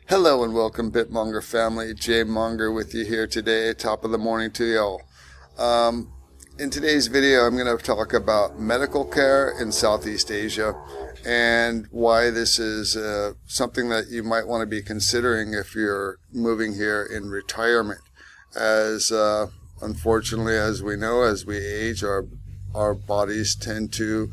Hello and welcome, BitMonger family. Jay Monger with you here today. Top of the morning to y'all. In today's video, I'm going to talk about medical care in Southeast Asia and why this is something that you might want to be considering if you're moving here in retirement. As unfortunately, as we know, as we age, our bodies tend to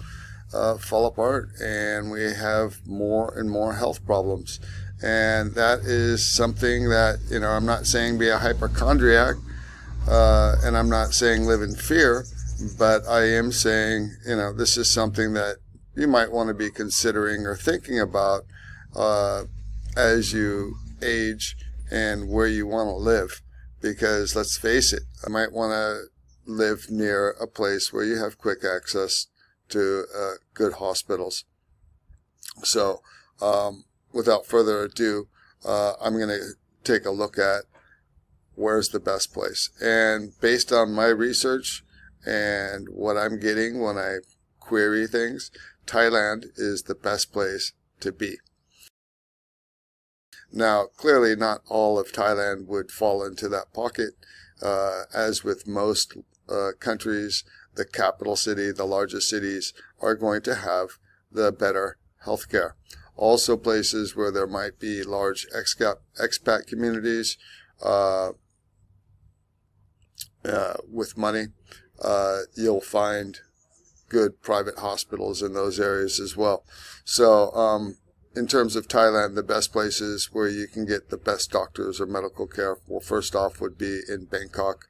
fall apart and we have more and more health problems. And that is something that, I'm not saying be a hypochondriac, and I'm not saying live in fear, but I am saying, this is something that you might want to be considering or thinking about as you age and where you want to live. Because let's face it, I might want to live near a place where you have quick access to good hospitals. So, without further ado, I'm going to take a look at where's the best place. And based on my research and what I'm getting when I query things, Thailand is the best place to be. Now, clearly not all of Thailand would fall into that pocket. As with most countries, the capital city, the largest cities, are going to have the better healthcare. Also places where there might be large expat communities with money, you'll find good private hospitals in those areas as well. So in terms of Thailand, the best places where you can get the best doctors or medical care, well, first off would be in Bangkok.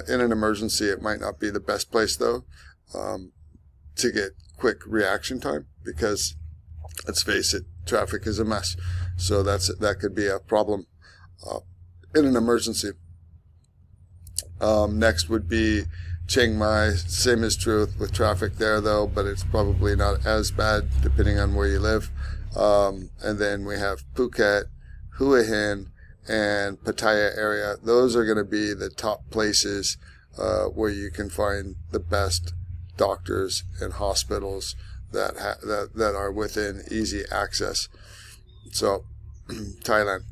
In an emergency, it might not be the best place, though, to get quick reaction time because, let's face it, traffic is a mess. So that could be a problem in an emergency. Next would be Chiang Mai. Same is true with traffic there, though, but it's probably not as bad depending on where you live. And then we have Phuket, Hua Hin, and Pattaya area. Those are going to be the top places where you can find the best doctors and hospitals that are within easy access. So Thailand.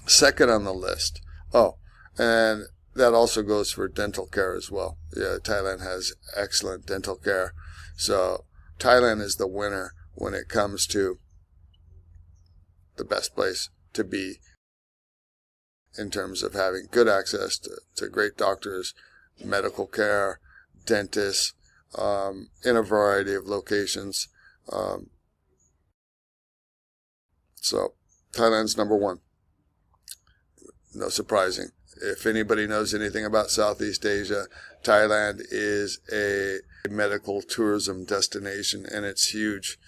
Second on the list. Oh, and that also goes for dental care as well. Yeah, Thailand has excellent dental care. So Thailand is the winner when it comes to the best place to be in terms of having good access to great doctors, medical care, dentists, in a variety of locations. So Thailand's number one. No surprising. If anybody knows anything about Southeast Asia, Thailand is a medical tourism destination, and it's huge.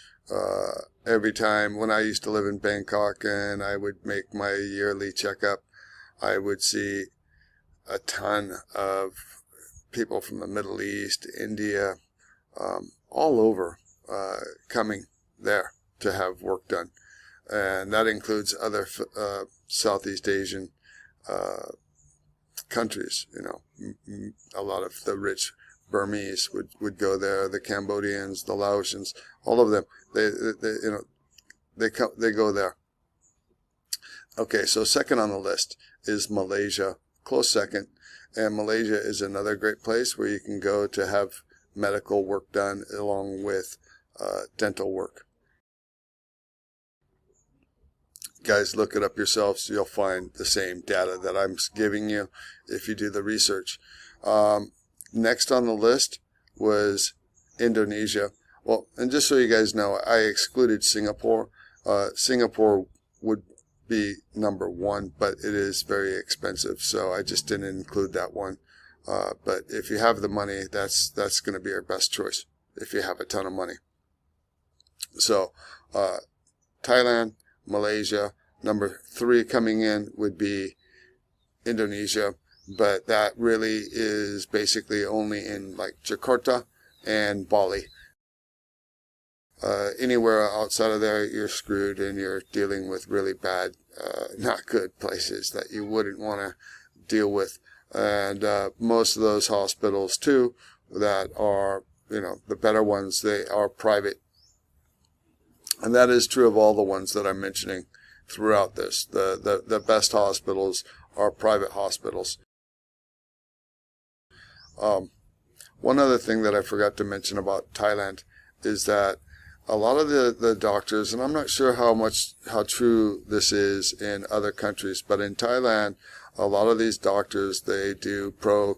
Every time when I used to live in Bangkok and I would make my yearly checkup, I would see a ton of people from the Middle East, India, all over coming there to have work done. And that includes other Southeast Asian countries. A lot of the rich Burmese would go there, the Cambodians, the Laotians, all of them. They go there. Okay, so second on the list is Malaysia, close second. And Malaysia is another great place where you can go to have medical work done along with dental work. Guys, look it up yourselves. You'll find the same data that I'm giving you if you do the research. Next on the list was Indonesia. Well, and just so you guys know, I excluded Singapore. Singapore would be number one, but it is very expensive, so I just didn't include that one. But if you have the money, that's going to be your best choice if you have a ton of money. So Thailand, Malaysia. Number three coming in would be Indonesia, but that really is basically only in like Jakarta and Bali. Anywhere outside of there, you're screwed and you're dealing with really bad, not good places that you wouldn't want to deal with. And most of those hospitals, too, that are, the better ones, they are private. And that is true of all the ones that I'm mentioning. throughout this. The best hospitals are private hospitals. One other thing that I forgot to mention about Thailand is that a lot of the doctors, and I'm not sure how true this is in other countries, but in Thailand, a lot of these doctors, they do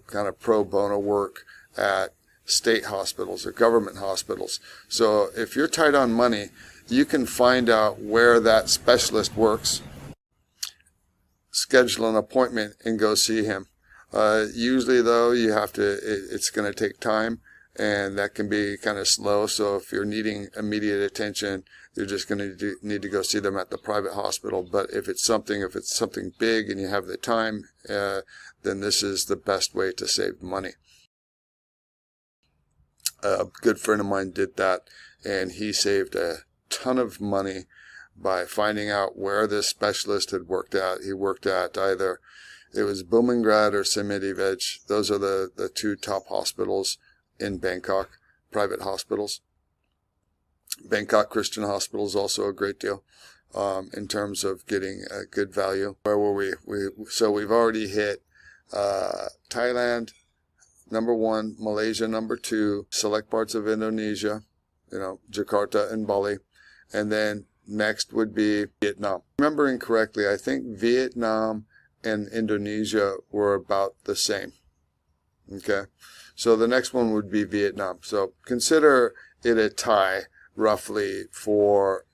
kind of pro bono work at state hospitals or government hospitals. So if you're tight on money, you can find out where that specialist works, schedule an appointment, and go see him. Usually, though, it's going to take time, and that can be kind of slow. So if you're needing immediate attention, you're just going to need to go see them at the private hospital. But if it's something big and you have the time, then this is the best way to save money. A good friend of mine did that, and he saved a ton of money by finding out where this specialist had worked at. He worked at either, it was Bumrungrad or Semitivej. Those are the two top hospitals in Bangkok, private hospitals. Bangkok Christian Hospital is also a great deal in terms of getting a good value. Where were we? So we've already hit Thailand, number 1, Malaysia, number 2, select parts of Indonesia, Jakarta and Bali, and then next would be Vietnam. Remembering correctly, I think Vietnam and Indonesia were about the same. Okay, so the next one would be Vietnam. So consider it a tie roughly for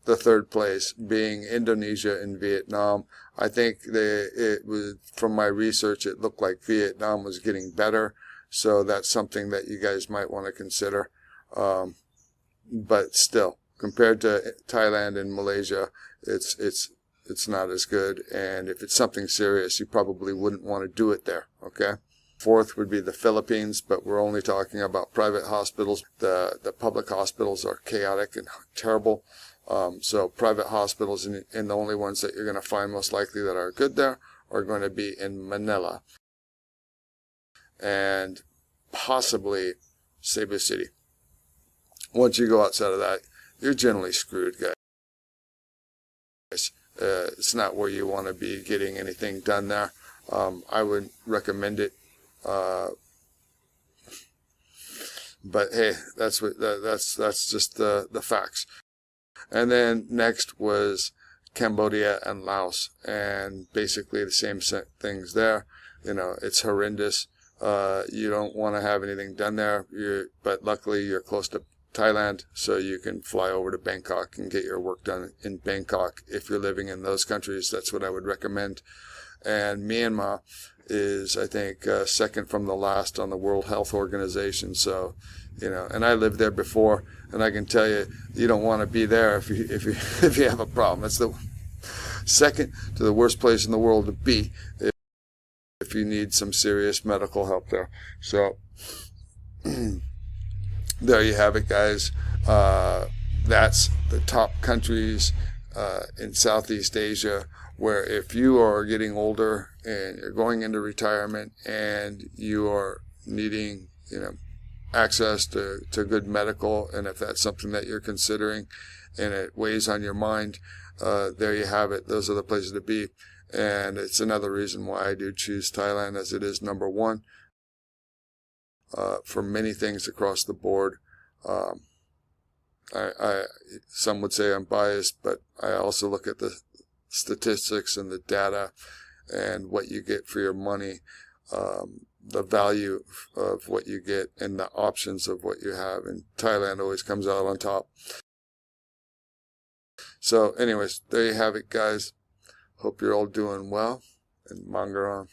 the third place, being Indonesia and Vietnam. I think it was, from my research, it looked like Vietnam was getting better, so that's something that you guys might want to consider. But still, compared to Thailand and Malaysia, it's not as good, and if it's something serious, you probably wouldn't want to do it there. Okay. Fourth would be the Philippines, but we're only talking about private hospitals. The public hospitals are chaotic and terrible. So private hospitals, and the only ones that you're going to find most likely that are good there are going to be in Manila and possibly Cebu City. Once you go outside of that, you're generally screwed, guys. It's not where you want to be getting anything done there. I would recommend it. But hey, that's just the facts. And then next was Cambodia and Laos, and basically the same things there. It's horrendous. You don't want to have anything done there. But luckily you're close to Thailand, so you can fly over to Bangkok and get your work done in Bangkok. If you're living in those countries, that's what I would recommend. And Myanmar is, I think, second from the last on the World Health Organization. So, and I lived there before, and I can tell you, you don't want to be there if you have a problem. It's the second to the worst place in the world to be if you need some serious medical help there. So there you have it, guys. That's the top countries in Southeast Asia, where if you are getting older and you're going into retirement and you are needing, access to good medical, and if that's something that you're considering and it weighs on your mind, there you have it. Those are the places to be. And it's another reason why I do choose Thailand, as it is number 1 for many things across the board. Some would say I'm biased, but I also look at the statistics and the data and what you get for your money, the value of what you get and the options of what you have. And Thailand always comes out on top. So anyways, there you have it, guys. Hope you're all doing well, and monger on.